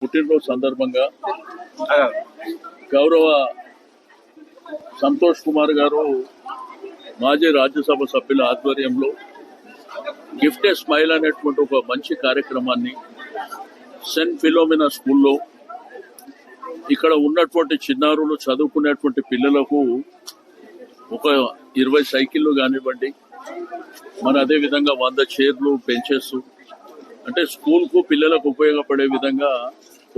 పుట్టినరోజు సందర్భంగా గౌరవ సంతోష్ కుమార్ గారు మాజీ రాజ్యసభ సభ్యుల ఆధ్వర్యంలో గిఫ్ట్ ఏ స్మైల్ అనేటువంటి ఒక మంచి కార్యక్రమాన్ని సెంట్ ఫిలోమినా స్కూల్లో ఇక్కడ ఉన్నటువంటి చిన్నారులు చదువుకునేటువంటి పిల్లలకు ఒక 20 సైకిళ్ళు కానివ్వండి, మరి అదేవిధంగా 100 చైర్లు, బెంచెస్, అంటే స్కూల్కు పిల్లలకు ఉపయోగపడే విధంగా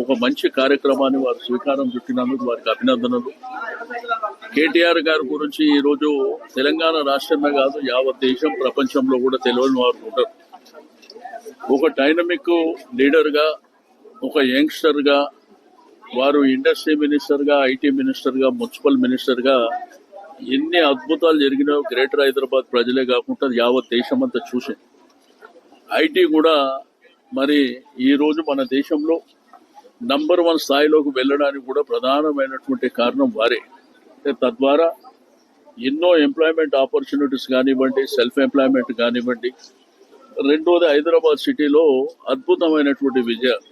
ఒక మంచి కార్యక్రమాన్ని వారు స్వీకారం చుట్టినందుకు వారికి అభినందనలు. కేటీఆర్ గారి గురించి ఈరోజు తెలంగాణ రాష్ట్రమే కాదు, యావత్ దేశం ప్రపంచంలో కూడా తెలియని వారు ఉంటారు. ఒక డైనమిక్ లీడర్గా, ఒక యంగ్స్టర్గా, వారు ఇండస్ట్రీ మినిస్టర్గా, ఐటీ మినిస్టర్గా, మున్సిపల్ మినిస్టర్గా ఎన్ని అద్భుతాలు జరిగినాయో గ్రేటర్ హైదరాబాద్ ప్రజలే కాకుండా యావత్ దేశం అంతా చూసింది. ఐటీ కూడా మరి ఈరోజు మన దేశంలో నంబర్ 1 స్థాయిలోకి వెళ్ళడానికి కూడా ప్రధానమైనటువంటి కారణం వారే. తద్వారా ఎన్నో ఎంప్లాయ్మెంట్ ఆపర్చునిటీస్ కానివ్వండి, సెల్ఫ్ ఎంప్లాయ్మెంట్ కానివ్వండి. రెండోది, హైదరాబాద్ సిటీలో అద్భుతమైనటువంటి విజయాలు,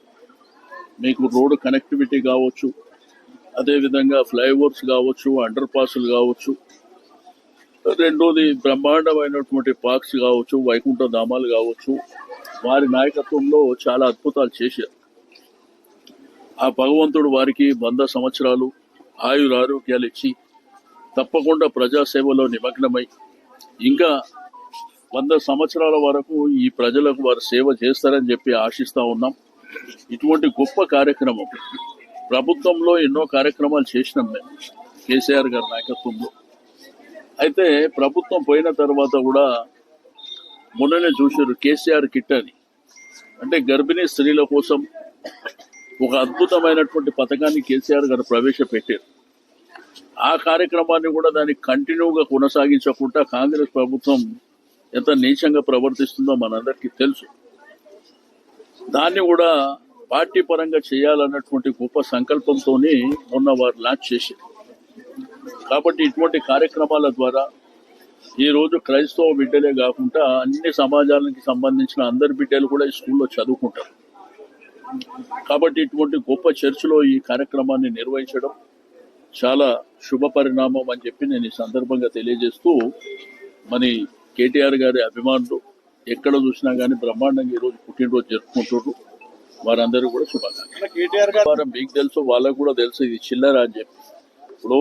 మీకు రోడ్డు కనెక్టివిటీ కావచ్చు, అదేవిధంగా ఫ్లైఓవర్స్ కావచ్చు, అండర్ పాస్లు కావచ్చు. రెండోది, బ్రహ్మాండమైనటువంటి పార్క్స్ కావచ్చు, వైకుంఠ ధామాలు కావచ్చు. వారి నాయకత్వంలో చాలా అద్భుతాలు చేశారు. ఆ భగవంతుడు వారికి 100 సంవత్సరాలు ఆయురారోగ్యాలు ఇచ్చి తప్పకుండా ప్రజాసేవలో నిమగ్నమై ఇంకా 100 సంవత్సరాల వరకు ఈ ప్రజలకు వారు సేవ చేస్తారని చెప్పి ఆశిస్తా ఉన్నాం. ఇటువంటి గొప్ప కార్యక్రమం ప్రభుత్వంలో ఎన్నో కార్యక్రమాలు చేసినాం మేము కేసీఆర్ గారి నాయకత్వంలో. అయితే ప్రభుత్వం పోయిన తర్వాత కూడా మొన్ననే చూశారు కేసీఆర్ కిట్ అని, అంటే గర్భిణీ స్త్రీల కోసం ఒక అద్భుతమైనటువంటి పథకాన్ని కేసీఆర్ గారు ప్రవేశపెట్టారు. ఆ కార్యక్రమాన్ని కూడా దాన్ని కంటిన్యూగా కొనసాగించకుండా కాంగ్రెస్ ప్రభుత్వం ఎంత నీచంగా ప్రవర్తిస్తుందో మనందరికీ తెలుసు. దాన్ని కూడా పార్టీ పరంగా చేయాలన్నటువంటి గొప్ప సంకల్పంతో మొన్న వారు లాంచ్ చేశారు. కాబట్టి ఇటువంటి కార్యక్రమాల ద్వారా ఈరోజు క్రైస్తవ బిడ్డలే కాకుండా అన్ని సమాజానికి సంబంధించిన అందరి బిడ్డలు కూడా ఈ స్కూల్లో చదువుకుంటారు. కాబట్టి ఇటువంటి గొప్ప చర్చిలో ఈ కార్యక్రమాన్ని నిర్వహించడం చాలా శుభ పరిణామం అని చెప్పి నేను ఈ సందర్భంగా తెలియజేస్తూ, మరి కేటీఆర్ గారి అభిమానులు ఎక్కడ చూసినా కానీ బ్రహ్మాండంగా ఈరోజు పుట్టినరోజు జరుపుకుంటున్నారు. వారందరూ కూడా శుభాకాంక్షలు. కేటీఆర్ గారు మీకు తెలుసు, వాళ్ళకు కూడా తెలుసు, ఇది చిల్లర అని చెప్పి. ఇప్పుడు